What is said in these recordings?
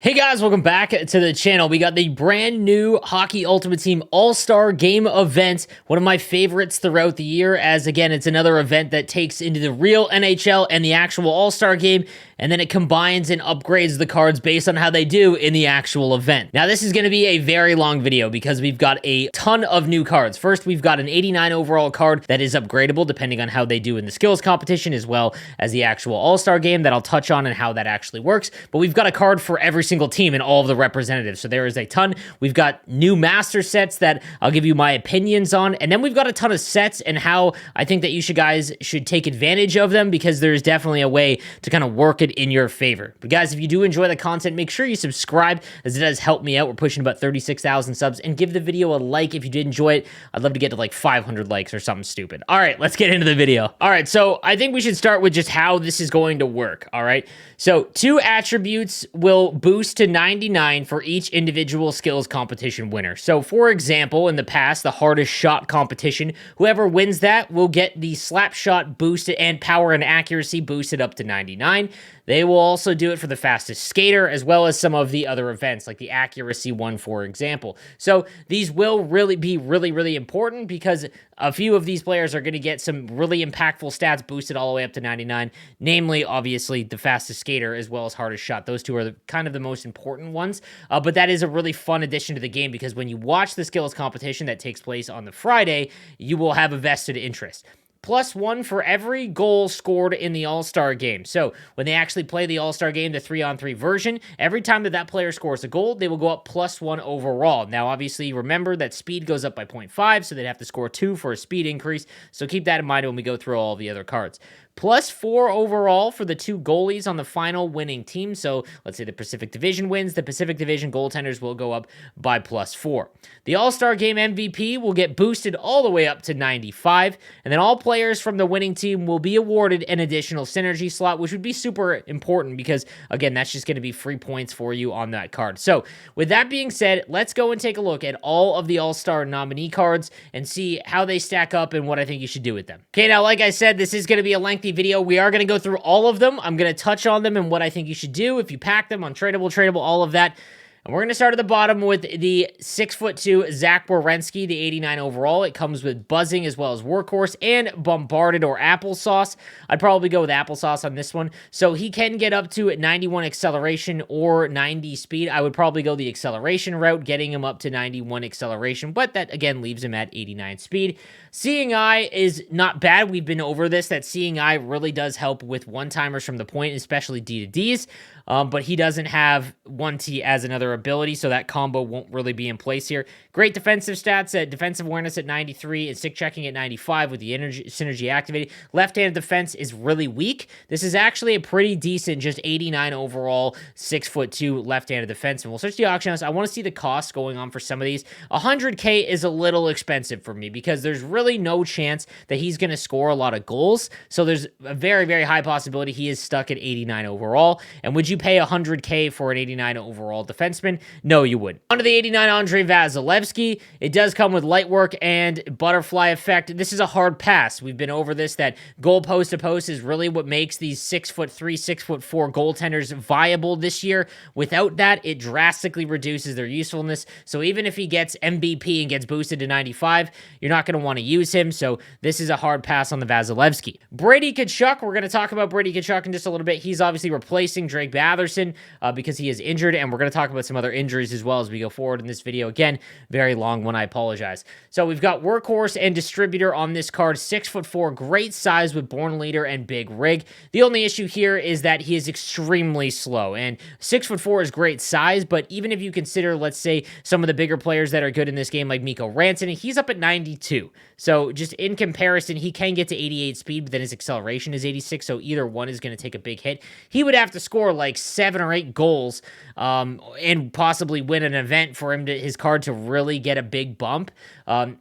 Hey guys, welcome back to the channel. We got the brand new Hockey Ultimate Team All-Star Game event, one of my favorites throughout the year, as again, it's another event that takes into the real NHL and the actual All-Star Game, and then it combines and upgrades the cards based on how they do in the actual event. Now, this is going to be a very long video because we've got a ton of new cards. First, we've got an 89 overall card that is upgradable depending on how they do in the skills competition, as well as the actual All-Star Game that I'll touch on and how that actually works. But we've got a card for every single team and all of the representatives. So there is a ton. We've got new master sets that I'll give you my opinions on. And then we've got a ton of sets and how I think that you guys should take advantage of them, because there's definitely a way to kind of work it in your favor. But guys, if you do enjoy the content, make sure you subscribe, as it does help me out. We're pushing about 36,000 subs, and give the video a like if you did enjoy it. I'd love to get to like 500 likes or something stupid. All right, let's get into the video. All right, so I think we should start with just how this is going to work. All right, so 2 attributes will boost to 99 for each individual skills competition winner. So for example, in the past, the hardest shot competition, whoever wins that will get the slap shot boosted and power and accuracy boosted up to 99. They will also do it for the fastest skater, as well as some of the other events, like the accuracy one, for example. So these will really be really important, because a few of these players are going to get some really impactful stats boosted all the way up to 99, namely, obviously, the fastest skater as well as hardest shot. Those two are kind of the most important ones, but that is a really fun addition to the game, because when you watch the skills competition that takes place on the Friday, you will have a vested interest. +1 for every goal scored in the All-Star Game. So when they actually play the All-Star Game, the 3-on-3 version, every time that player scores a goal, they will go up +1 overall. Now, obviously, remember that speed goes up by 0.5, so they'd have to score 2 for a speed increase. So keep that in mind when we go through all the other cards. +4 overall for the 2 goalies on the final winning team. So let's say the Pacific Division wins. The Pacific Division goaltenders will go up by +4. The All-Star Game MVP will get boosted all the way up to 95. And then all players from the winning team will be awarded an additional synergy slot, which would be super important because, again, that's just going to be free points for you on that card. So with that being said, let's go and take a look at all of the All-Star nominee cards and see how they stack up and what I think you should do with them. Okay, now, like I said, this is going to be a lengthy video. We are going to go through all of them. I'm going to touch on them and what I think you should do if you pack them on tradable, all of that. And we're going to start at the bottom with the 6'2" Zach Werenski, the 89 overall. It comes with Buzzing as well as Workhorse and Bombarded or Applesauce. I'd probably go with Applesauce on this one. So he can get up to 91 acceleration or 90 speed. I would probably go the acceleration route, getting him up to 91 acceleration, but that again leaves him at 89 speed. Seeing Eye is not bad. We've been over this, that Seeing Eye really does help with one-timers from the point, especially D to Ds. But he doesn't have 1T as another ability, so that combo won't really be in place here. Great defensive stats, defensive awareness at 93, and stick checking at 95 with the synergy activated. Left-handed defense is really weak. This is actually a pretty decent, just 89 overall, 6'2" left-handed defense. And we'll search the auction house. I want to see the cost going on for some of these. 100K is a little expensive for me, because there's really no chance that he's going to score a lot of goals. So there's a very high possibility he is stuck at 89 overall. And would you pay 100K for an 89 overall defenseman? No, you wouldn't. On to the 89 Andrei Vasilevskiy. It does come with light work and butterfly effect. This is a hard pass. We've been over this, that goal post to post is really what makes these 6'3", 6'4" goaltenders viable this year. Without that, it drastically reduces their usefulness. So even if he gets MVP and gets boosted to 95, you're not going to want to use him. So this is a hard pass on the Vasilevskiy. Brady Tkachuk. We're going to talk about Brady Tkachuk in just a little bit. He's obviously replacing Drake Batherson because he is injured, and we're going to talk about some other injuries as well as we go forward in this video. Again, very long one, I apologize. So we've got Workhorse and Distributor on this card. 6'4", great size with Born Leader and Big Rig. The only issue here is that he is extremely slow, and 6'4" is great size, but even if you consider, let's say, some of the bigger players that are good in this game, like Mikko Rantanen, he's up at 92. So just in comparison, he can get to 88 speed, but then his acceleration is 86, so either one is going to take a big hit. He would have to score like 7 or 8 goals and possibly win an event for his card to really get a big bump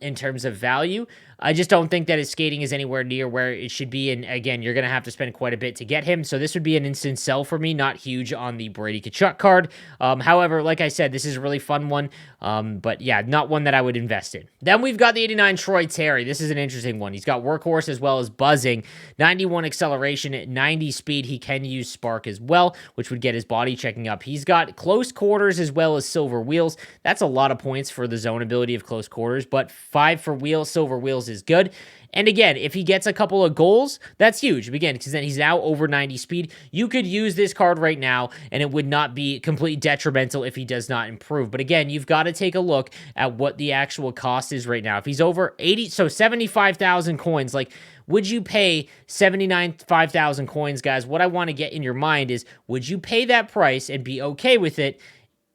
in terms of value. I just don't think that his skating is anywhere near where it should be. And again, you're going to have to spend quite a bit to get him. So this would be an instant sell for me, not huge on the Brady Tkachuk card. However, like I said, this is a really fun one. But yeah, not one that I would invest in. Then we've got the 89 Troy Terry. This is an interesting one. He's got workhorse as well as buzzing, 91 acceleration, 90 speed. He can use spark as well, which would get his body checking up. He's got close quarters as well as silver wheels. That's a lot of points for the zone ability of close quarters, but 5 for wheels, silver wheels is good. And again, if he gets a couple of goals, that's huge. Again, because then he's now over 90 speed. You could use this card right now, and it would not be completely detrimental if he does not improve. But again, you've got to take a look at what the actual cost is right now. If he's over 80, so 75,000 coins, like, would you pay 5,000 coins, guys? What I want to get in your mind is, would you pay that price and be okay with it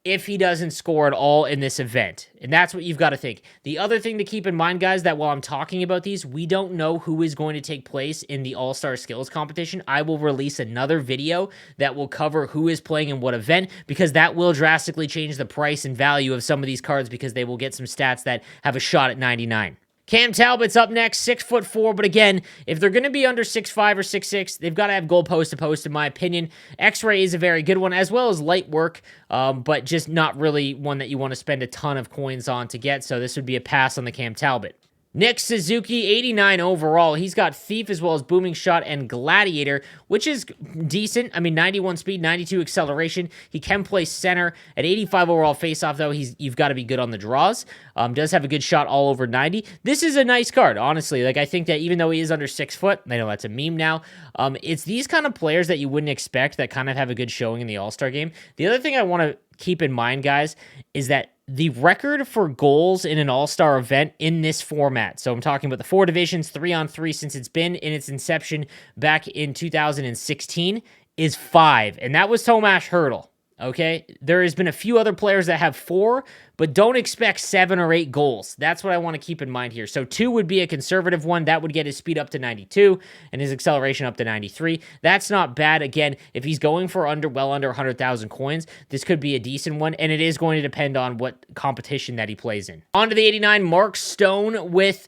if he doesn't score at all in this event? And that's what you've got to think. The other thing to keep in mind, guys, that while I'm talking about these, we don't know who is going to take place in the All-Star Skills Competition. I will release another video that will cover who is playing in what event, because that will drastically change the price and value of some of these cards, because they will get some stats that have a shot at 99. Cam Talbot's up next, 6'4", but again, if they're going to be under 6'5" or 6'6", they've got to have goal post to post, in my opinion. X-Ray is a very good one, as well as light work, but just not really one that you want to spend a ton of coins on to get, so this would be a pass on the Cam Talbot. Nick Suzuki, 89 overall. He's got Thief as well as Booming Shot and Gladiator, which is decent. I mean, 91 speed, 92 acceleration. He can play center. At 85 overall faceoff, though, you've got to be good on the draws. Does have a good shot all over 90. This is a nice card, honestly. Like, I think that even though he is under 6 foot, I know that's a meme now, it's these kind of players that you wouldn't expect that kind of have a good showing in the All-Star game. The other thing I want to keep in mind, guys, is that the record for goals in an all-star event in this format, so I'm talking about the 4 divisions, 3-on-3 since it's been in its inception back in 2016, is 5, and that was Tomas Hertl. Okay, there has been a few other players that have 4, but don't expect 7 or 8 goals. That's what I want to keep in mind here. So 2 would be a conservative one. That would get his speed up to 92 and his acceleration up to 93. That's not bad. Again, if he's going for well under 100,000 coins, this could be a decent one, and it is going to depend on what competition that he plays in. On to the 89, Mark Stone with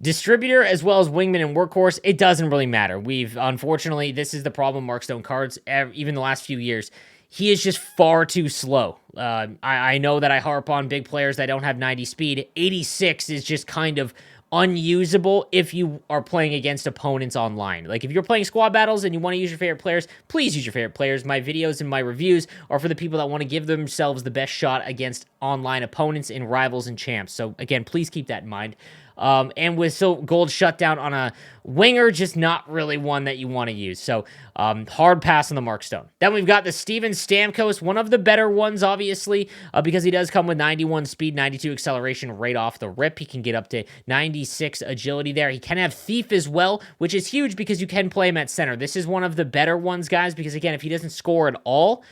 distributor as well as wingman and workhorse. It doesn't really matter. Unfortunately, this is the problem with Mark Stone cards, even the last few years. He is just far too slow. I know that I harp on big players that don't have 90 speed. 86 is just kind of unusable if you are playing against opponents online. Like, if you're playing squad battles and you want to use your favorite players, please use your favorite players. My videos and my reviews are for the people that want to give themselves the best shot against online opponents in rivals and champs. So again, please keep that in mind. And with gold shutdown on a winger, just not really one that you want to use. So hard pass on the Mark Stone. Then we've got the Steven Stamkos, one of the better ones, obviously, because he does come with 91 speed, 92 acceleration right off the rip. He can get up to 96 agility there. He can have Thief as well, which is huge because you can play him at center. This is one of the better ones, guys, because again, if he doesn't score at all,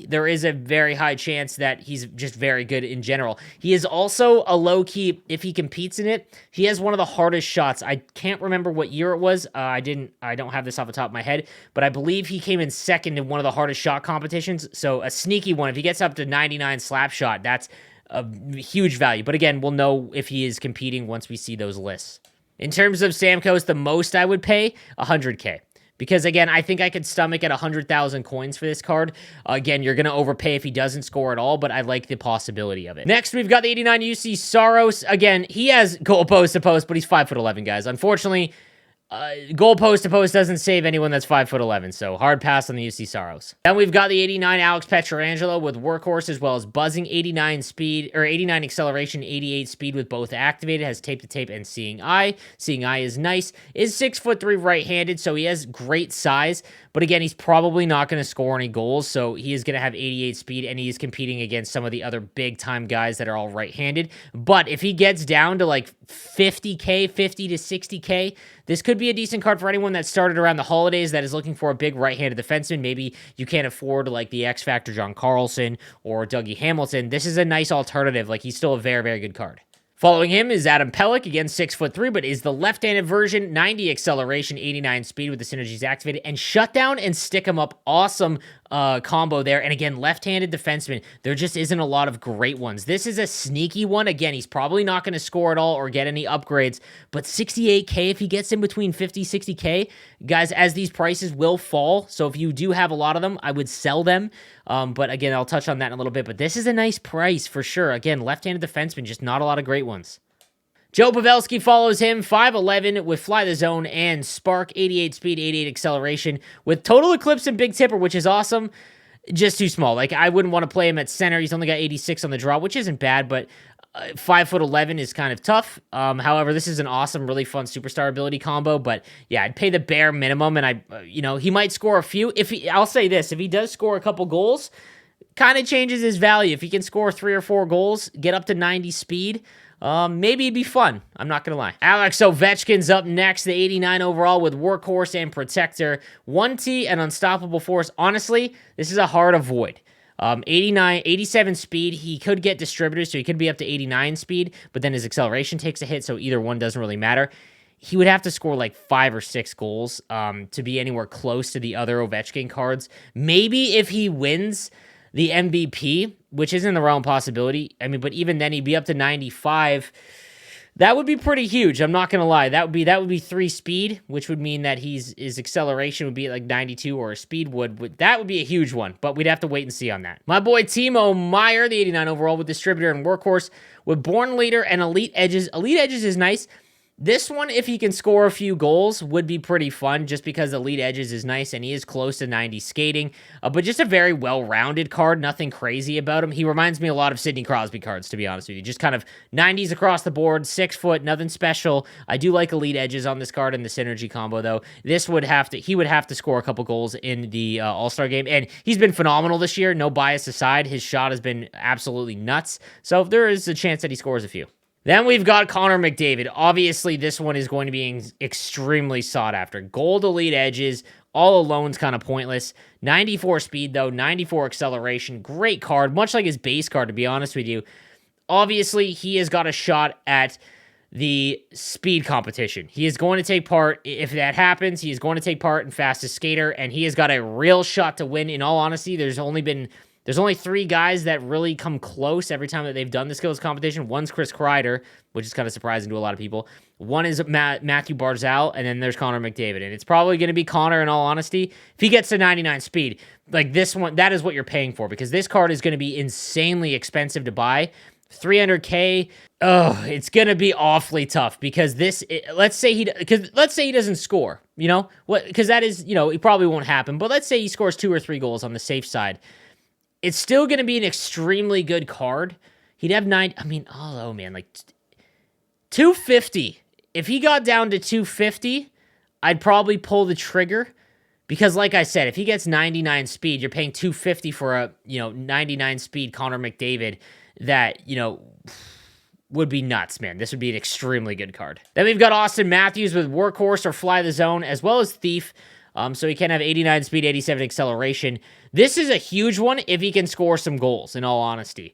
there is a very high chance that he's just very good in general. He is also a low-key, if he competes in it, he has one of the hardest shots. I can't remember what year it was. I don't have this off the top of my head, but I believe he came in second in one of the hardest shot competitions. So a sneaky one. If he gets up to 99 slap shot, that's a huge value. But again, we'll know if he is competing once we see those lists. In terms of Stamkos, the most I would pay, 100K. Because, again, I think I could stomach at 100,000 coins for this card. Again, you're going to overpay if he doesn't score at all, but I like the possibility of it. Next, we've got the 89 UC Saros. Again, he has goal post to post, but he's 5'11", guys. Unfortunately, goal post to post doesn't save anyone that's 5'11", so hard pass on the UC Saros. Then we've got the 89 Alex Pietrangelo with workhorse as well as buzzing, 89 speed, or 89 acceleration, 88 speed with both activated, has tape to tape and seeing eye. Seeing eye is nice. Is 6'3" right-handed, so he has great size, but again, he's probably not going to score any goals, so he is going to have 88 speed, and he is competing against some of the other big-time guys that are all right-handed. But if he gets down to like 50K, 50 to 60K, this could be a decent card for anyone that started around the holidays that is looking for a big right-handed defenseman. Maybe you can't afford like the X Factor John Carlson or Dougie Hamilton. This is a nice alternative. Like, he's still a very, very good card. Following him is Adam Pelech, again 6'3", but is the left-handed version, 90 acceleration, 89 speed with the synergies activated, and shutdown and stick him up. Awesome combo there. And again, left-handed defenseman, there just isn't a lot of great ones. This is a sneaky one. Again, he's probably not going to score at all or get any upgrades, but 68K, if he gets in between 50, 60K, guys, as these prices will fall, so if you do have a lot of them, I would sell them. But again, I'll touch on that in a little bit, but this is a nice price for sure. Again, left-handed defenseman, just not a lot of great ones. Joe Pavelski follows him, 5'11", with Fly the Zone and Spark, 88 speed, 88 acceleration, with Total Eclipse and Big Tipper, which is awesome. Just too small. Like, I wouldn't want to play him at center. He's only got 86 on the draw, which isn't bad, but 5'11" is kind of tough. However, this is an awesome, really fun superstar ability combo, but yeah, I'd pay the bare minimum, and he might score a few. I'll say this, if he does score a couple goals, kind of changes his value. If he can score 3 or 4 goals, get up to 90 speed, maybe it'd be fun. I'm not going to lie. Alex Ovechkin's up next, the 89 overall with Workhorse and Protector. 1T and Unstoppable Force. Honestly, this is a hard avoid. 87 speed. He could get distributors, so he could be up to 89 speed, but then his acceleration takes a hit, so either one doesn't really matter. He would have to score like 5 or 6 goals to be anywhere close to the other Ovechkin cards. Maybe if he wins the MVP, which isn't the realm of possibility. I mean, but even then, he'd be up to 95. That would be pretty huge. I'm not gonna lie. That would be 3 speed, which would mean that his acceleration would be like 92, or his speed would. That would be a huge one. But we'd have to wait and see on that. My boy Timo Meyer, the 89 overall with Distributor and Workhorse, with Born Leader and Elite Edges. Elite Edges is nice. This one, if he can score a few goals, would be pretty fun, just because Elite Edges is nice, and he is close to 90 skating. But just a very well-rounded card, nothing crazy about him. He reminds me a lot of Sidney Crosby cards, to be honest with you. Just kind of 90s across the board, 6 foot, nothing special. I do like Elite Edges on this card in the Synergy combo, though. He would have to score a couple goals in the All-Star game, and he's been phenomenal this year, no bias aside. His shot has been absolutely nuts, so there is a chance that he scores a few. Then we've got Connor McDavid. Obviously, this one is going to be extremely sought after. Gold Elite Edges, all alone's kind of pointless. 94 speed, though, 94 acceleration. Great card, much like his base card, to be honest with you. Obviously, he has got a shot at the speed competition. He is going to take part, if that happens, he is going to take part in Fastest Skater, and he has got a real shot to win. In all honesty, there's only 3 guys that really come close every time that they've done the skills competition. One's Chris Kreider, which is kind of surprising to a lot of people. One is Matthew Barzal, and then there's Connor McDavid. And it's probably going to be Connor, in all honesty. If he gets to 99 speed, like this one, that is what you're paying for, because this card is going to be insanely expensive to buy. 300K, it's going to be awfully tough, because let's say he doesn't score, because that is, it probably won't happen. But let's say he scores 2 or 3 goals on the safe side. It's still going to be an extremely good card. He'd have 250. If he got down to 250, I'd probably pull the trigger, because like I said, if he gets 99 speed, you're paying 250 for a, 99 speed Connor McDavid that, would be nuts, man. This would be an extremely good card. Then we've got Austin Matthews with Workhorse or Fly the Zone, as well as Thief. So he can have 89 speed, 87 acceleration. This is a huge one if he can score some goals, in all honesty.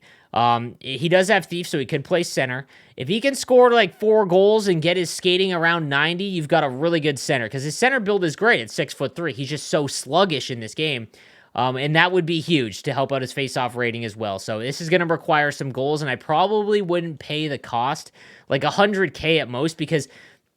He does have Thief, so he could play center. If he can score like 4 goals and get his skating around 90, you've got a really good center, because his center build is great at 6'3". He's just so sluggish in this game. And that would be huge to help out his face-off rating as well. So this is going to require some goals, and I probably wouldn't pay the cost, like 100K at most, because,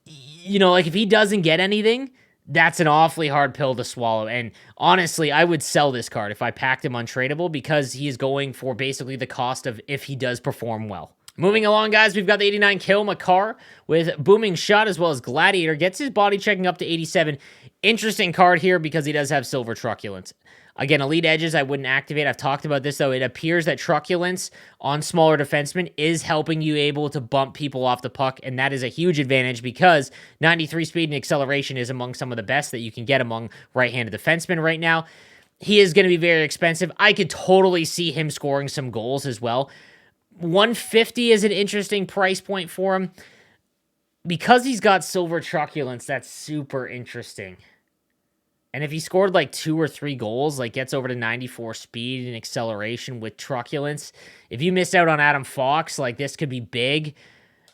like if he doesn't get anything, that's an awfully hard pill to swallow. And honestly, I would sell this card if I packed him untradeable, because he is going for basically the cost of if he does perform well. Moving along, guys, we've got the 89 Cale Makar with Booming Shot, as well as Gladiator. Gets his body checking up to 87. Interesting card here, because he does have Silver Truculence. Again, Elite Edges I wouldn't activate. I've talked about this, though. It appears that Truculence on smaller defensemen is helping you able to bump people off the puck, and that is a huge advantage, because 93 speed and acceleration is among some of the best that you can get among right-handed defensemen right now. He is going to be very expensive. I could totally see him scoring some goals as well. 150 is an interesting price point for him. Because he's got Silver Truculence, that's super interesting. And if he scored like 2 or 3 goals, like gets over to 94 speed and acceleration with Truculence, if you missed out on Adam Fox, like this could be big.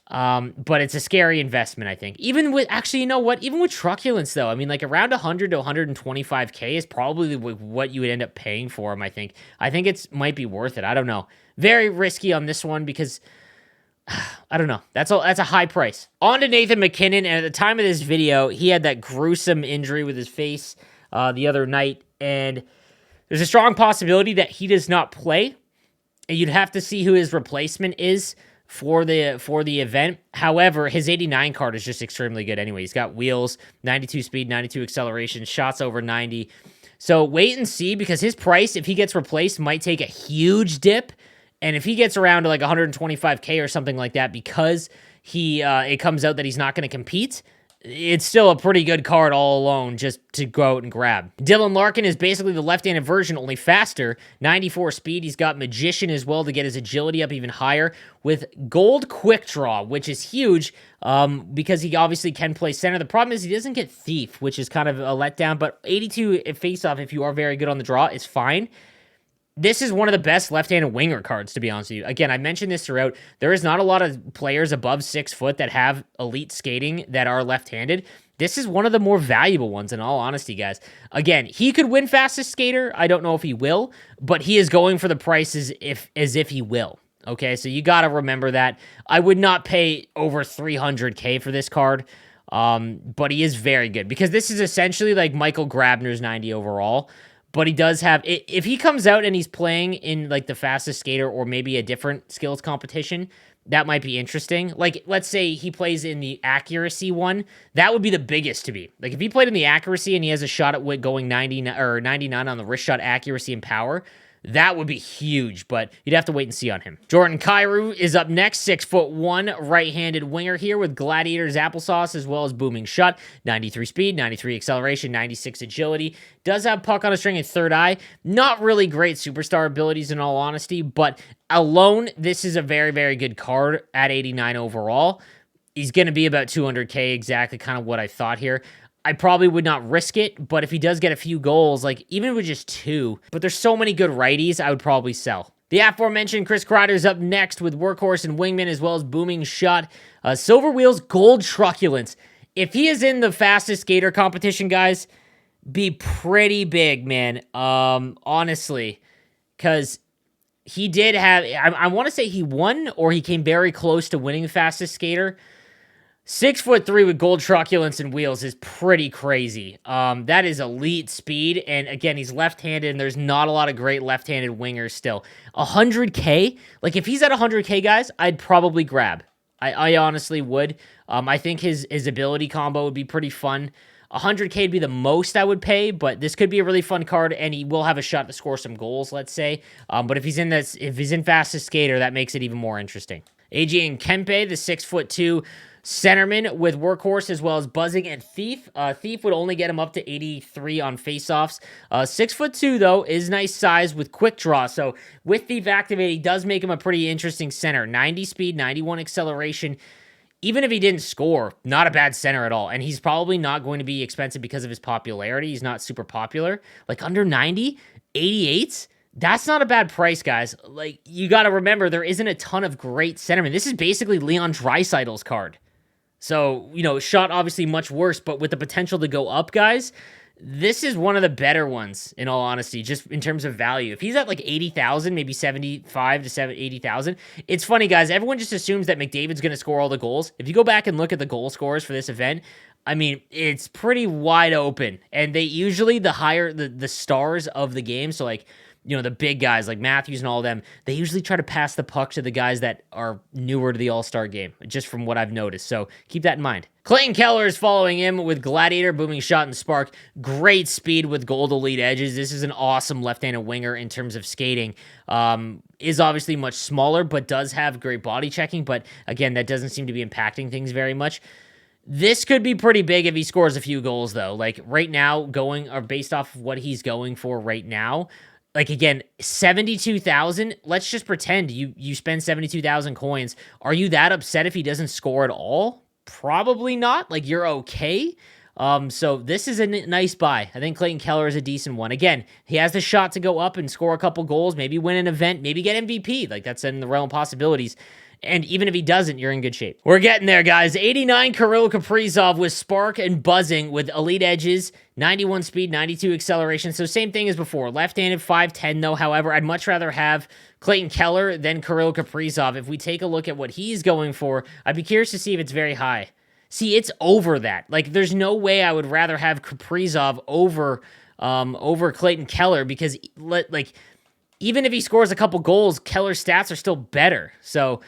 But it's a scary investment, I think. Even with, actually, you know what? Even with truculence, though, I mean, like around 100 to 125K is probably what you would end up paying for him, I think. I think it's might be worth it. I don't know. Very risky on this one because I don't know. That's a high price. On to Nathan MacKinnon, and at the time of this video, he had that gruesome injury with his face the other night, and there's a strong possibility that he does not play. And you'd have to see who his replacement is for the event. However, his 89 card is just extremely good anyway. He's got wheels, 92 speed, 92 acceleration, shots over 90. So wait and see, because his price, if he gets replaced, might take a huge dip. And if he gets around to like 125K or something like that, because it comes out that he's not going to compete, it's still a pretty good card all alone just to go out and grab. Dylan Larkin is basically the left-handed version, only faster. 94 speed. He's got Magician as well to get his agility up even higher with Gold Quick Draw, which is huge because he obviously can play center. The problem is he doesn't get Thief, which is kind of a letdown, but 82 face-off, if you are very good on the draw, is fine. This is one of the best left-handed winger cards, to be honest with you. Again, I mentioned this throughout. There is not a lot of players above 6 foot that have elite skating that are left-handed. This is one of the more valuable ones, in all honesty, guys. Again, he could win fastest skater. I don't know if he will, but he is going for the prices as if he will. Okay, so you got to remember that. I would not pay over 300K for this card, but he is very good because this is essentially like Michael Grabner's 90 overall. But he does have, if he comes out and he's playing in like the fastest skater or maybe a different skills competition, that might be interesting. Like, let's say he plays in the accuracy one. That would be the biggest to me. Like, if he played in the accuracy and he has a shot at going 99 or 99 on the wrist shot accuracy and power, that would be huge, but you'd have to wait and see on him. Jordan Kyrou is up next, 6'1", right-handed winger here with Gladiator's applesauce as well as booming shot, 93 speed, 93 acceleration, 96 agility. Does have puck on a string and third eye. Not really great superstar abilities in all honesty, but alone, this is a very, very good card at 89 overall. He's going to be about 200K, exactly kind of what I thought here. I probably would not risk it, but if he does get a few goals, like even with just 2, but there's so many good righties, I would probably sell. The aforementioned Chris Kreider's up next with Workhorse and Wingman as well as Booming Shot. Silver Wheels, Gold Truculence. If he is in the fastest skater competition, guys, be pretty big, man. Honestly, because he did have, I want to say he won or he came very close to winning the fastest skater. 6'3" with Gold Truculence and wheels is pretty crazy. That is elite speed, and again, he's left-handed, and there's not a lot of great left-handed wingers still. 100K? Like, if he's at 100K, guys, I'd probably grab. I honestly would. I think his ability combo would be pretty fun. 100K would be the most I would pay, but this could be a really fun card, and he will have a shot to score some goals, let's say. But if he's in fastest skater, that makes it even more interesting. Adrian Kempe, the 6'2" centerman with Workhorse as well as Buzzing and Thief. Thief would only get him up to 83 on faceoffs. 6'2", though, is nice size with quick draw. So with Thief activated, he does make him a pretty interesting center. 90 speed, 91 acceleration. Even if he didn't score, not a bad center at all. And he's probably not going to be expensive because of his popularity. He's not super popular. Like under 90, 88s. That's not a bad price, guys. Like, you got to remember, there isn't a ton of great centermen. This is basically Leon Draisaitl's card. So, shot obviously much worse, but with the potential to go up, guys, this is one of the better ones, in all honesty, just in terms of value. If he's at like 80,000, maybe 75 to 80,000, it's funny, guys. Everyone just assumes that McDavid's going to score all the goals. If you go back and look at the goal scorers for this event, I mean, it's pretty wide open. And they usually, the higher, the stars of the game, so like, the big guys like Matthews and all of them, they usually try to pass the puck to the guys that are newer to the All-Star game, just from what I've noticed. So keep that in mind. Clayton Keller is following him with Gladiator, Booming Shot, and Spark. Great speed with Gold Elite edges. This is an awesome left-handed winger in terms of skating. Is obviously much smaller, but does have great body checking. But again, that doesn't seem to be impacting things very much. This could be pretty big if he scores a few goals, though. Like right now, based off of what he's going for right now, like, again, 72,000, let's just pretend you spend 72,000 coins. Are you that upset if he doesn't score at all? Probably not. Like, you're okay. So this is a nice buy. I think Clayton Keller is a decent one. Again, he has the shot to go up and score a couple goals, maybe win an event, maybe get MVP. Like, that's in the realm of possibilities. And even if he doesn't, you're in good shape. We're getting there, guys. 89 Kirill Kaprizov with spark and buzzing with elite edges, 91 speed, 92 acceleration. So same thing as before. Left-handed, 5'10", though. However, I'd much rather have Clayton Keller than Kirill Kaprizov. If we take a look at what he's going for, I'd be curious to see if it's very high. See, it's over that. Like, there's no way I would rather have Kaprizov over Clayton Keller because, like, even if he scores a couple goals, Keller's stats are still better. So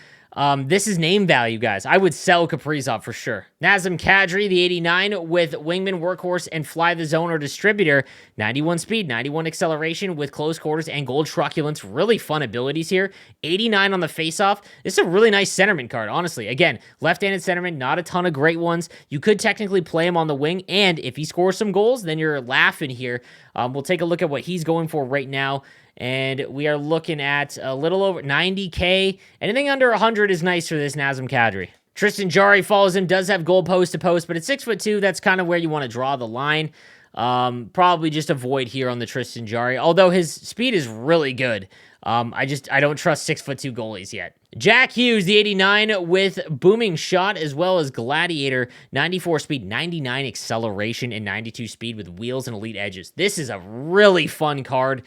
this is name value, guys. I would sell Kaprizov for sure. Nazem Kadri, the 89 with wingman, workhorse, and fly the zone or distributor. 91 speed, 91 acceleration with close quarters and gold truculence. Really fun abilities here. 89 on the faceoff. This is a really nice centerman card, honestly. Again, left-handed centerman, not a ton of great ones. You could technically play him on the wing, and if he scores some goals, then you're laughing here. We'll take a look at what he's going for right now. And we are looking at a little over 90K. Anything under 100 is nice for this Nazem Kadri. Tristan Jarry follows him, does have goal post to post, but at 6'2", that's kind of where you want to draw the line. Probably just avoid here on the Tristan Jarry, although his speed is really good. I don't trust 6'2" goalies yet. Jack Hughes, the 89 with booming shot as well as gladiator, 94 speed, 99 acceleration, and 92 speed with wheels and elite edges. This is a really fun card.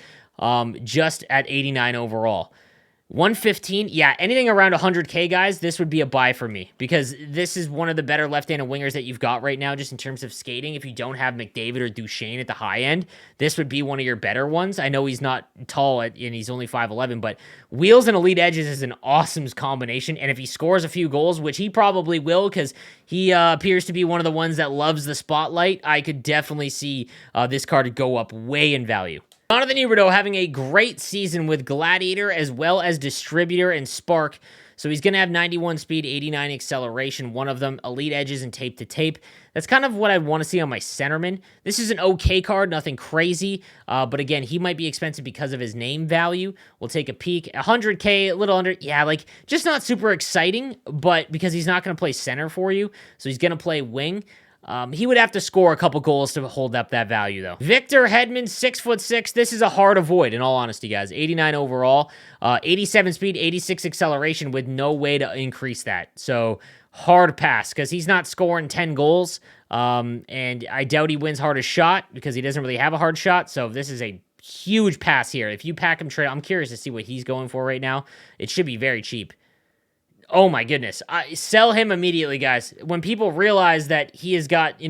Just at 89 overall. 115, yeah, anything around 100K, guys, this would be a buy for me because this is one of the better left-handed wingers that you've got right now just in terms of skating. If you don't have McDavid or Duchesne at the high end, this would be one of your better ones. I know he's not tall and he's only 5'11", but wheels and elite edges is an awesome combination, and if he scores a few goals, which he probably will because he appears to be one of the ones that loves the spotlight, I could definitely see this card go up way in value. Jonathan Huberdeau having a great season with Gladiator as well as Distributor and Spark. So he's going to have 91 speed, 89 acceleration, one of them, elite edges and tape to tape. That's kind of what I want to see on my centerman. This is an okay card, nothing crazy. But again, he might be expensive because of his name value. We'll take a peek. 100K, a little under. Yeah, like just not super exciting, but because he's not going to play center for you. So he's going to play wing. He would have to score a couple goals to hold up that value, though. Victor Hedman, 6'6". This is a hard avoid, in all honesty, guys. 89 overall, 87 speed, 86 acceleration with no way to increase that. So, hard pass, because he's not scoring 10 goals, and I doubt he wins hardest shot, because he doesn't really have a hard shot, so this is a huge pass here. If you pack him trade, I'm curious to see what he's going for right now. It should be very cheap. Oh my goodness. Sell him immediately, guys. When people realize that he has got,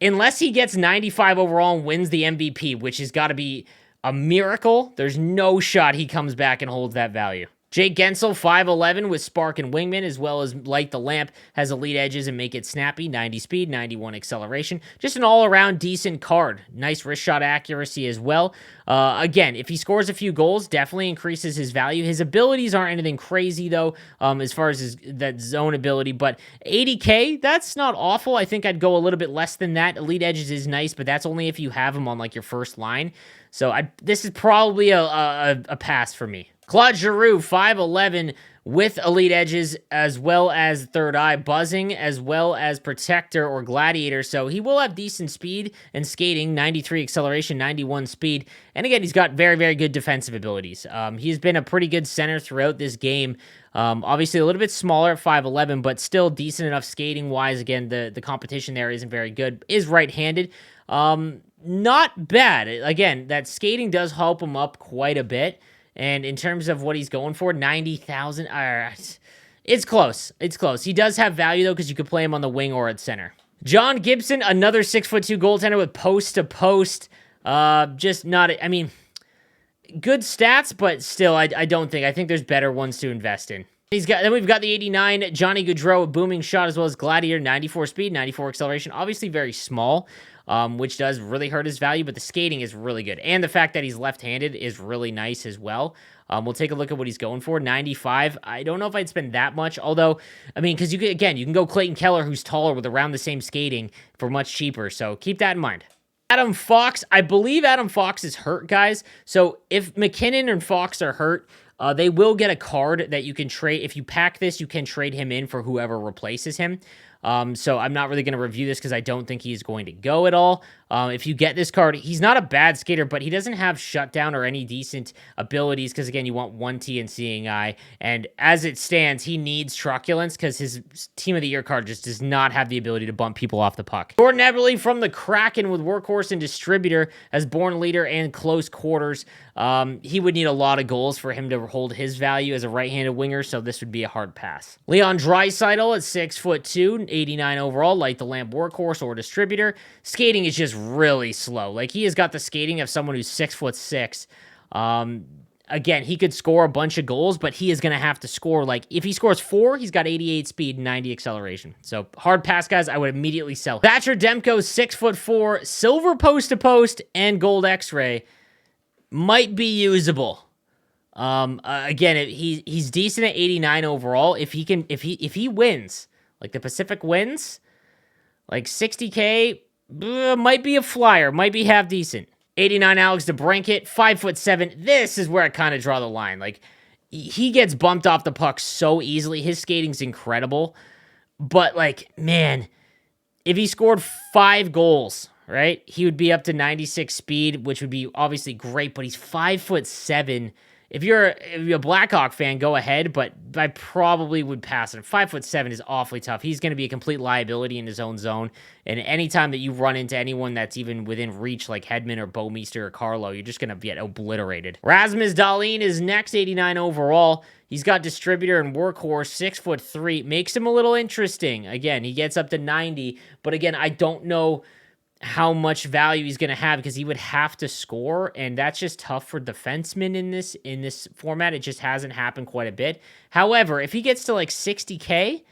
unless he gets 95 overall and wins the MVP, which has got to be a miracle, there's no shot he comes back and holds that value. Jake Gensel, 5'11", with Spark and Wingman, as well as Light the Lamp, has elite edges and make it snappy, 90 speed, 91 acceleration. Just an all-around decent card. Nice wrist shot accuracy as well. Again, if he scores a few goals, definitely increases his value. His abilities aren't anything crazy, though, as far as that zone ability, but 80K, that's not awful. I think I'd go a little bit less than that. Elite edges is nice, but that's only if you have him on, like, your first line. So this is probably a pass for me. Claude Giroux, 5'11", with elite edges, as well as third eye buzzing, as well as protector or gladiator. So he will have decent speed and skating, 93 acceleration, 91 speed. And again, he's got very, very good defensive abilities. He's been a pretty good center throughout this game. Obviously a little bit smaller at 5'11", but still decent enough skating-wise. Again, the competition there isn't very good. Is right-handed. Not bad. Again, that skating does help him up quite a bit. And in terms of what he's going for, 90,000, it's close. It's close. He does have value, though, because you could play him on the wing or at center. John Gibson, another 6'2" goaltender with post-to-post. Just not, I mean, good stats, but still, I don't think. I think there's better ones to invest in. Then we've got the 89, Johnny Gaudreau, a booming shot, as well as Gladiator, 94 speed, 94 acceleration. Obviously very small, which does really hurt his value, but the skating is really good. And the fact that he's left-handed is really nice as well. We'll take a look at what he's going for. 95. I don't know if I'd spend that much, although, I mean, because you can go Clayton Keller, who's taller with around the same skating for much cheaper. So keep that in mind. Adam Fox. I believe Adam Fox is hurt, guys. So if McKinnon and Fox are hurt, they will get a card that you can trade. If you pack this, you can trade him in for whoever replaces him. So I'm not really going to review this because I don't think he's going to go at all. If you get this card, he's not a bad skater, but he doesn't have shutdown or any decent abilities because, again, you want 1T and Seeing Eye. And as it stands, he needs Truculence because his Team of the Year card just does not have the ability to bump people off the puck. Jordan Eberle from the Kraken with Workhorse and Distributor as Born Leader and Close Quarters. He would need a lot of goals for him to hold his value as a right-handed winger, so this would be a hard pass. Leon Draisaitl at 6'2", 89 overall, Light the Lamp Workhorse or Distributor. Skating is just really slow. Like, he has got the skating of someone who's 6'6". Again, he could score a bunch of goals, but he is going to have to score, like, if he scores 4, he's got 88 speed and 90 acceleration. So, hard pass, guys, I would immediately sell. Thatcher Demko, 6'4", silver post-to-post and gold X-ray. Might be usable. Again, he's decent at 89 overall. If he wins, like the Pacific wins, like 60K, might be a flyer, might be half decent. 89 Alex DeBrincat, 5'7". This is where I kind of draw the line. Like, he gets bumped off the puck so easily. His skating's incredible. But, like, man, if he scored 5 goals, right, he would be up to 96 speed, which would be obviously great, but he's 5'7". If you're a Blackhawk fan, go ahead, but I probably would pass it. 5'7" is awfully tough. He's going to be a complete liability in his own zone, and anytime that you run into anyone that's even within reach, like Hedman or Bouwmeester or Carlo, you're just going to get obliterated. Rasmus Dahlin is next, 89 overall. He's got Distributor and Workhorse, 6'3", makes him a little interesting. Again, he gets up to 90, but again, I don't know how much value he's going to have because he would have to score, and that's just tough for defensemen in this format. It just hasn't happened quite a bit. However, if he gets to like 60K,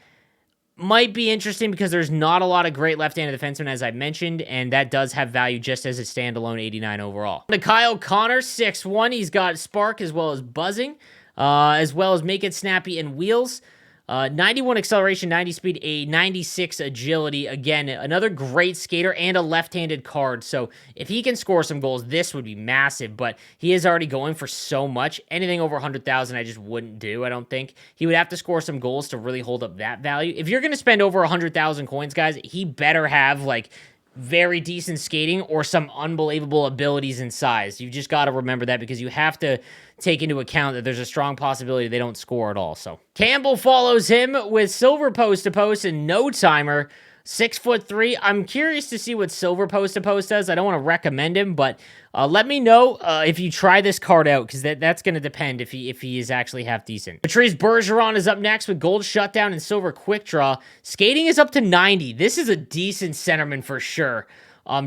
might be interesting because there's not a lot of great left-handed defensemen, as I mentioned, and that does have value just as a standalone 89 overall. To Kyle Connor, 6'1". He's got Spark as well as Buzzing, as well as Make It Snappy and Wheels. 91 acceleration, 90 speed, a 96 agility. Again, another great skater and a left-handed card. So if he can score some goals, this would be massive. But he is already going for so much. Anything over 100,000, I just wouldn't do, I don't think. He would have to score some goals to really hold up that value. If you're going to spend over 100,000 coins, guys, he better have, like, very decent skating or some unbelievable abilities and size. You just got to remember that because you have to take into account that there's a strong possibility they don't score at all. So Campbell follows him with silver post-to-post and no timer, 6'3". I'm curious to see what silver post-to-post does. I don't want to recommend him, but let me know if you try this card out, because that's going to depend if he is actually half decent. Patrice Bergeron is up next with gold shutdown and silver quick draw. Skating is up to 90. This is a decent centerman for sure,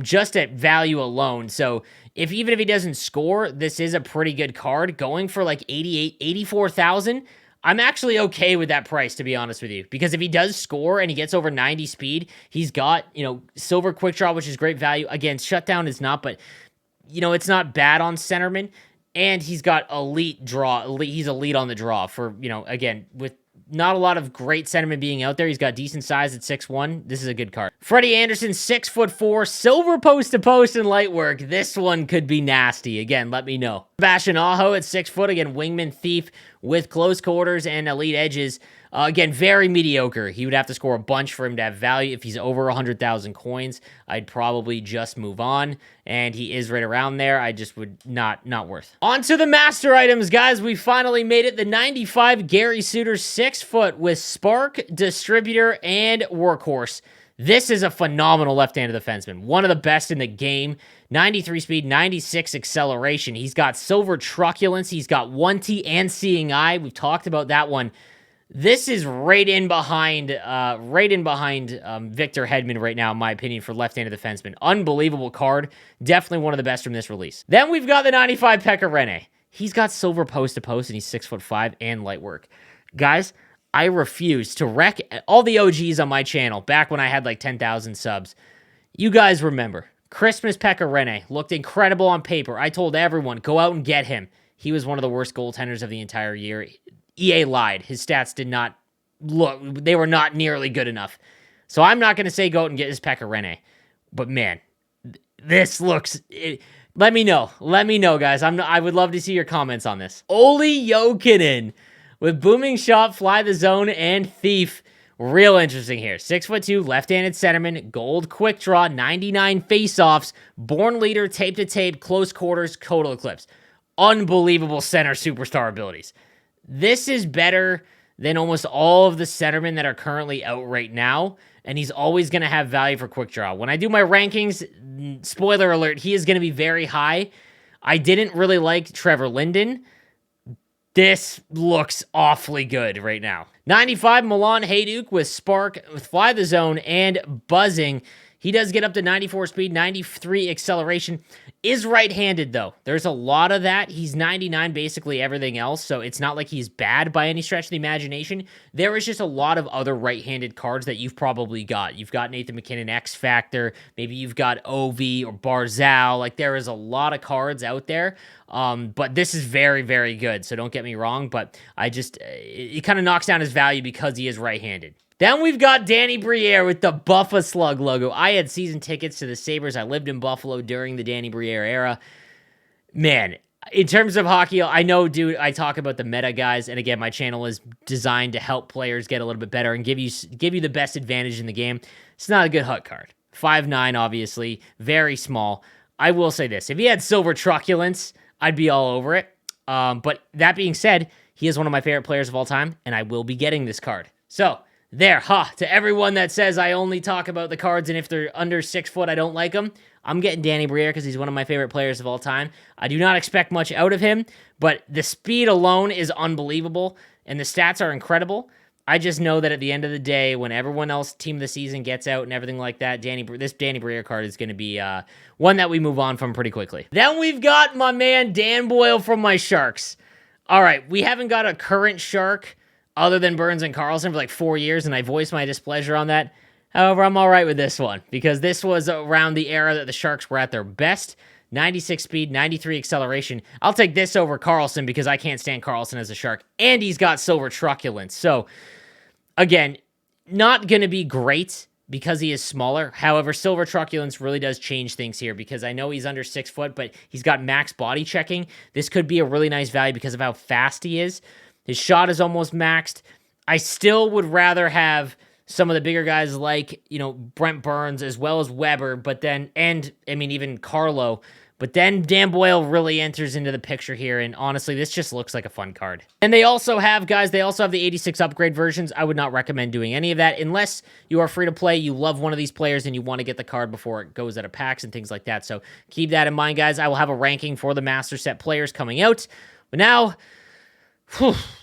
just at value alone. So even if he doesn't score, this is a pretty good card. Going for like 84,000. I'm actually okay with that price, to be honest with you, because if he does score and he gets over 90 speed, he's got, silver quick draw, which is great value. Again, shutdown is not, but, it's not bad on centerman, and he's got elite draw. He's elite on the draw for, again, with not a lot of great centerman being out there. He's got decent size at 6'1". This is a good card. Freddie Anderson, 6'4", silver post-to-post and light work. This one could be nasty. Again, let me know. Sebastian Aho at 6 foot. Again, wingman thief with close quarters and elite edges. Again, very mediocre. He would have to score a bunch for him to have value. If he's over 100,000 coins, I'd probably just move on. And he is right around there. I just would not worth. On to the master items, guys. We finally made it. The 95 Gary Suter, 6 foot with Spark, Distributor, and Workhorse. This is a phenomenal left-handed defenseman. One of the best in the game. 93 speed, 96 acceleration. He's got silver truculence. He's got 1T and Seeing Eye. We've talked about that one. This is right in behind Victor Hedman right now, in my opinion, for left-handed defenseman. Unbelievable card. Definitely one of the best from this release. Then we've got the 95 Pekka Rinne. He's got silver post-to-post, and he's 6'5" and light work. Guys, I refuse to wreck all the OGs on my channel back when I had like 10,000 subs. You guys remember, Christmas Pekka Rinne looked incredible on paper. I told everyone, go out and get him. He was one of the worst goaltenders of the entire year. EA lied. His stats did not look, they were not nearly good enough. So I'm not going to say go out and get his Pekka Rinne. But man, this looks... let me know. Let me know, guys. I would love to see your comments on this. Olli Jokinen with Booming Shot, Fly the Zone, and Thief real interesting here. 6'2", left-handed centerman, gold quick draw, 99 face-offs, born leader, tape to tape, close quarters, total eclipse. Unbelievable center superstar abilities. This is better than almost all of the centermen that are currently out right now, and he's always going to have value for quick draw. When I do my rankings, spoiler alert, he is going to be very high. I didn't really like Trevor Linden. This looks awfully good right now. 95, Milan Hajduk with Spark, with Fly the Zone, and Buzzing. He does get up to 94 speed, 93 acceleration. Is right-handed, though. There's a lot of that. He's 99 basically everything else, so it's not like he's bad by any stretch of the imagination. There is just a lot of other right-handed cards that you've probably got. You've got Nathan MacKinnon X-Factor. Maybe you've got Ovi or Barzal. Like, there is a lot of cards out there. But this is very, very good, so don't get me wrong, but it kind of knocks down his value because he is right-handed. Then we've got Danny Briere with the Buffa Slug logo. I had season tickets to the Sabres. I lived in Buffalo during the Danny Briere era. Man, in terms of hockey, I know, dude, I talk about the meta guys, and again, my channel is designed to help players get a little bit better and give you the best advantage in the game. It's not a good HUT card. 5'9", obviously, very small. I will say this. If he had Silver Truculence, I'd be all over it. But that being said, he is one of my favorite players of all time, and I will be getting this card. So, there, to everyone that says I only talk about the cards and if they're under 6 foot, I don't like them. I'm getting Danny Briere because he's one of my favorite players of all time. I do not expect much out of him, but the speed alone is unbelievable, and the stats are incredible. I just know that at the end of the day, when everyone else team of the season gets out and everything like that, this Danny Briere card is going to be one that we move on from pretty quickly. Then we've got my man Dan Boyle from my Sharks. All right, we haven't got a current Shark other than Burns and Carlson for like 4 years, and I voiced my displeasure on that. However, I'm all right with this one because this was around the era that the Sharks were at their best. 96 speed, 93 acceleration. I'll take this over Carlson because I can't stand Carlson as a Shark, and he's got Silver Truculence. So, again, not going to be great because he is smaller. However, Silver Truculence really does change things here because I know he's under 6 foot, but he's got max body checking. This could be a really nice value because of how fast he is. His shot is almost maxed. I still would rather have some of the bigger guys like, Brent Burns as well as Weber, even Carlo. But then Dan Boyle really enters into the picture here, and honestly, this just looks like a fun card. And they also have the 86 upgrade versions. I would not recommend doing any of that unless you are free to play, you love one of these players, and you want to get the card before it goes out of packs and things like that. So keep that in mind, guys. I will have a ranking for the Master Set players coming out. But now,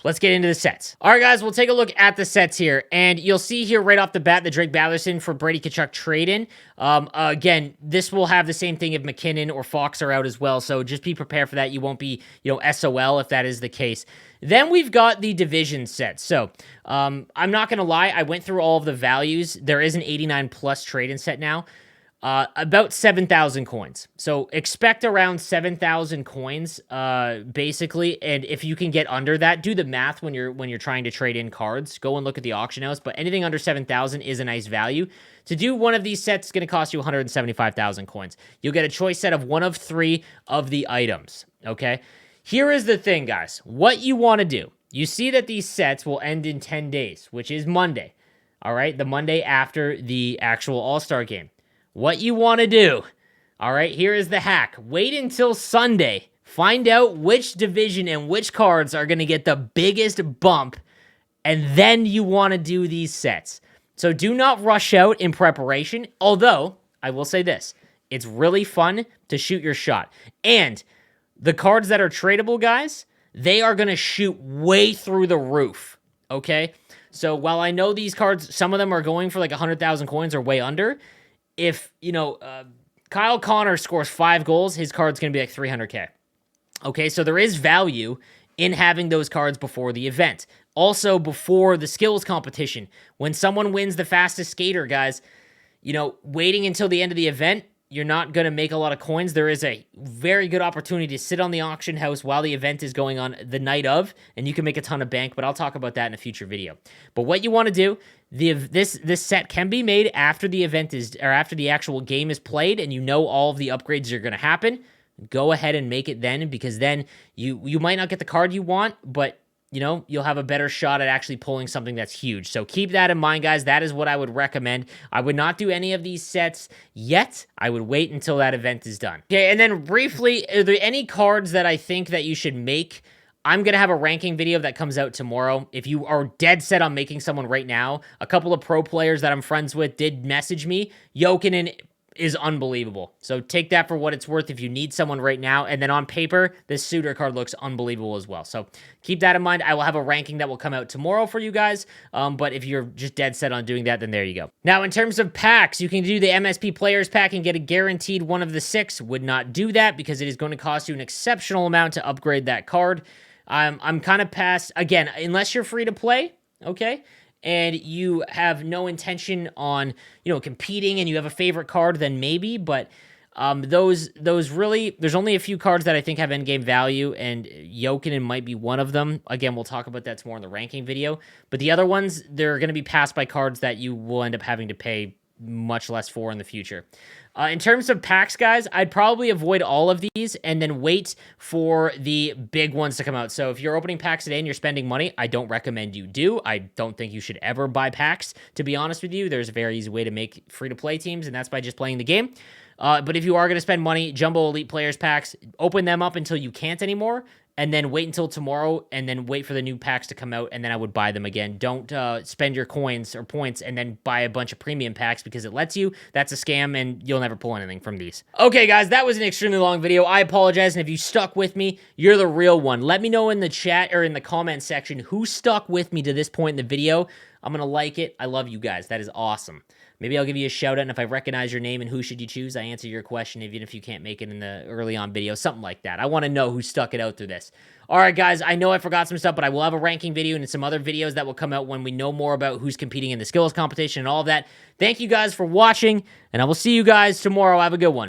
let's get into the sets. All right, guys, we'll take a look at the sets here, and you'll see here right off the bat the Drake Batherson for Brady Tkachuk trade-in. Again, this will have the same thing if McKinnon or Fox are out as well, so just be prepared for that. You won't be, SOL if that is the case. Then we've got the division set. So, I'm not going to lie, I went through all of the values. There is an 89-plus trade-in set now. About 7,000 coins. So expect around 7,000 coins, basically. And if you can get under that, do the math when you're trying to trade in cards. Go and look at the auction house. But anything under 7,000 is a nice value. To do one of these sets is going to cost you 175,000 coins. You'll get a choice set of one of 3 of the items. Okay. Here is the thing, guys. What you want to do. You see that these sets will end in 10 days, which is Monday. All right. The Monday after the actual All-Star game. What you want to do, all right, here is the hack. Wait until Sunday. Find out which division and which cards are going to get the biggest bump, and then you want to do these sets. So do not rush out in preparation, although, I will say this, it's really fun to shoot your shot. And the cards that are tradable, guys, they are going to shoot way through the roof, okay? So while I know these cards, some of them are going for like 100,000 coins or way under, if, Kyle Connor scores 5 goals, his card's going to be like 300K. Okay, so there is value in having those cards before the event. Also, before the skills competition. When someone wins the fastest skater, guys, waiting until the end of the event, you're not going to make a lot of coins. There is a very good opportunity to sit on the auction house while the event is going on the night of, and you can make a ton of bank, but I'll talk about that in a future video. But what you want to do, this set can be made after the event after the actual game is played, and you know all of the upgrades are going to happen. Go ahead and make it then, because then you might not get the card you want, but you'll have a better shot at actually pulling something that's huge. So keep that in mind, guys. That is what I would recommend. I would not do any of these sets yet. I would wait until that event is done. Okay, and then briefly, are there any cards that I think that you should make? I'm going to have a ranking video that comes out tomorrow. If you are dead set on making someone right now, a couple of pro players that I'm friends with did message me. Jokinen is unbelievable. So take that for what it's worth if you need someone right now. And then on paper, this Suter card looks unbelievable as well. So keep that in mind. I will have a ranking that will come out tomorrow for you guys. But if you're just dead set on doing that, then there you go. Now, in terms of packs, you can do the MSP Players Pack and get a guaranteed one of the 6. Would not do that because it is going to cost you an exceptional amount to upgrade that card. I'm kind of past, again, unless you're free to play, okay? And you have no intention on, competing and you have a favorite card, then maybe, but those really, there's only a few cards that I think have endgame value, and Jokinen might be one of them. Again, we'll talk about that more in the ranking video, but the other ones, they're going to be passed by cards that you will end up having to pay much less for in the future. In terms of packs, guys, I'd probably avoid all of these and then wait for the big ones to come out. So if you're opening packs today and you're spending money, I don't recommend you do. I don't think you should ever buy packs, to be honest with you. There's a very easy way to make free-to-play teams, and that's by just playing the game. But if you are going to spend money, Jumbo Elite Players packs, open them up until you can't anymore, and then wait until tomorrow, and then wait for the new packs to come out, and then I would buy them again. Don't spend your coins or points and then buy a bunch of premium packs because it lets you. That's a scam, and you'll never pull anything from these. Okay, guys, that was an extremely long video. I apologize, and if you stuck with me, you're the real one. Let me know in the chat or in the comment section who stuck with me to this point in the video. I'm going to like it. I love you guys. That is awesome. Maybe I'll give you a shout out, and if I recognize your name and who should you choose, I answer your question even if you can't make it in the early on video, something like that. I want to know who stuck it out through this. All right, guys, I know I forgot some stuff, but I will have a ranking video and some other videos that will come out when we know more about who's competing in the skills competition and all of that. Thank you guys for watching, and I will see you guys tomorrow. Have a good one.